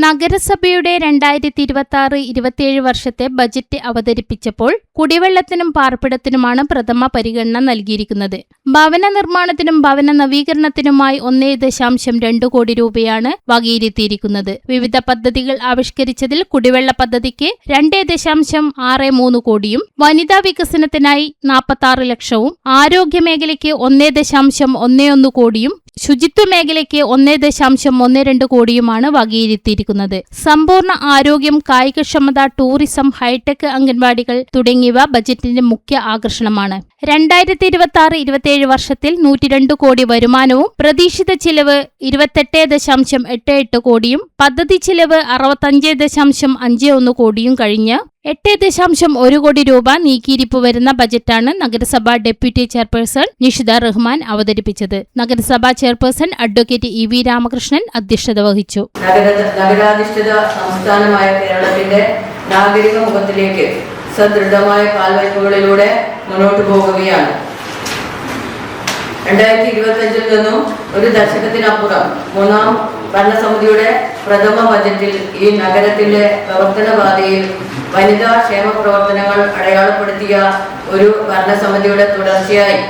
നഗരസഭയുടെ 2026-27 വർഷത്തെ ബജറ്റ് അവതരിപ്പിച്ചപ്പോൾ കുടിവെള്ളത്തിനും പാർപ്പിടത്തിനുമാണ് പ്രഥമ പരിഗണന നൽകിയിരിക്കുന്നത്. ഭവന നിർമ്മാണത്തിനും ഭവന നവീകരണത്തിനുമായി 1.2 കോടി രൂപയാണ് വകയിരുത്തിയിരിക്കുന്നത്. വിവിധ പദ്ധതികൾ ആവിഷ്കരിച്ചതിൽ കുടിവെള്ള പദ്ധതിക്ക് 2.63 കോടിയും വനിതാ വികസനത്തിനായി 46 ലക്ഷവും ആരോഗ്യ മേഖലയ്ക്ക് 1.11 കോടിയും ശുചിത്വ മേഖലയ്ക്ക് 1.12 കോടിയുമാണ് വകയിരുത്തിയിരിക്കുന്നത്. സമ്പൂർണ്ണ ആരോഗ്യം, കായികക്ഷമത, ടൂറിസം, ഹൈടെക് അംഗൻവാടികൾ തുടങ്ങിയവ ബജറ്റിന്റെ മുഖ്യ ആകർഷണമാണ്. 2026-27 വർഷത്തിൽ 102 കോടി വരുമാനവും പ്രതീക്ഷിത ചിലവ് 28.88 കോടിയും പദ്ധതി ചിലവ് 65.51 കോടിയും കഴിഞ്ഞ് 8.1 കോടി രൂപ നീക്കിയിരിപ്പ് വരുന്ന ബജറ്റാണ് നഗരസഭാ ഡെപ്യൂട്ടി ചെയർപേഴ്സൺ നിഷിത റഹ്മാൻ അവതരിപ്പിച്ചത്. നഗരസഭാ chairperson advocate E V Ramakrishnan അധ്യക്ഷത വഹിച്ചു. നഗരാധിഷ്ഠിത സംസ്ഥാനമായ കേരളത്തിന്റെ നാഗരിക മുഖത്തിലേക്ക് സദൃഢമായ കാൽവയ്പുകളിലൂടെ മുന്നോട്ടു പോകുകയാണ്. 2025 നിന്നും ഒരു ദശകത്തിനപ്പുറം മൂന്നാം ഭരണസമിതിയുടെ പ്രഥമ ബജറ്റിൽ ഈ നഗരത്തിന്റെ പ്രവർത്തനപാതയിൽ വനിതാ ക്ഷേമ പ്രവർത്തനങ്ങൾ അടയാളപ്പെടുത്തിയ ഒരു ഭരണസമിതിയുടെ തുടർച്ചയായി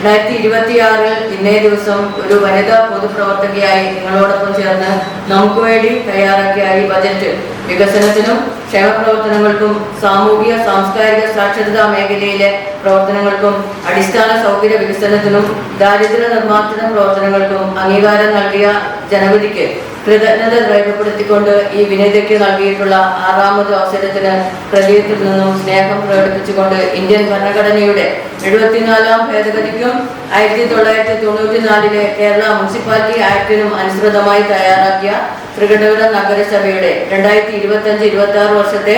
2026 ഇന്നേ ദിവസം ഒരു വനിതാ പൊതുപ്രവർത്തകയായി നിങ്ങളോടൊപ്പം ചേർന്ന് നമുക്ക് വേണ്ടി തയ്യാറാക്കിയ ഈ ബജറ്റ് വികസനത്തിനും ക്ഷേമപ്രവർത്തനങ്ങൾക്കും സാമൂഹിക സാംസ്കാരിക സാക്ഷരതാ മേഖലയിലെ പ്രവർത്തനങ്ങൾക്കും അടിസ്ഥാന സൗകര്യ വികസനത്തിനും ദാരിദ്ര്യ നിർമ്മാർജ്ജന പ്രവർത്തനങ്ങൾക്കും അംഗീകാരം നൽകിയ ജനവിധിക്ക് കൃതജ്ഞത രേഖപ്പെടുത്തിക്കൊണ്ട് ഈ വിനീതയ്ക്ക് നൽകിയിട്ടുള്ള 6ാമത് അവസരത്തിന് ഹൃദയത്തിൽ നിന്നും സ്നേഹം പ്രകടിപ്പിച്ചുകൊണ്ട് ഇന്ത്യൻ ഭരണഘടനയുടെ 74ാം ഭേദഗതിക്കും 1994 കേരള മുനിസിപ്പാലിറ്റി ആക്ടിനും അനുസൃതമായി തയ്യാറാക്കിയ തൃക്കണ്ണൂർ നഗരസഭയുടെ 2025-26 വർഷത്തെ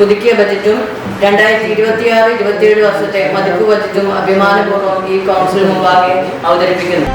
പുതുക്കിയ ബജറ്റും 2026-27 വർഷത്തെ മതിപ്പ് ബജറ്റും അഭിമാനപൂർവ്വം ഈ കൗൺസിൽ മുമ്പാകെ അവതരിപ്പിക്കുന്നു.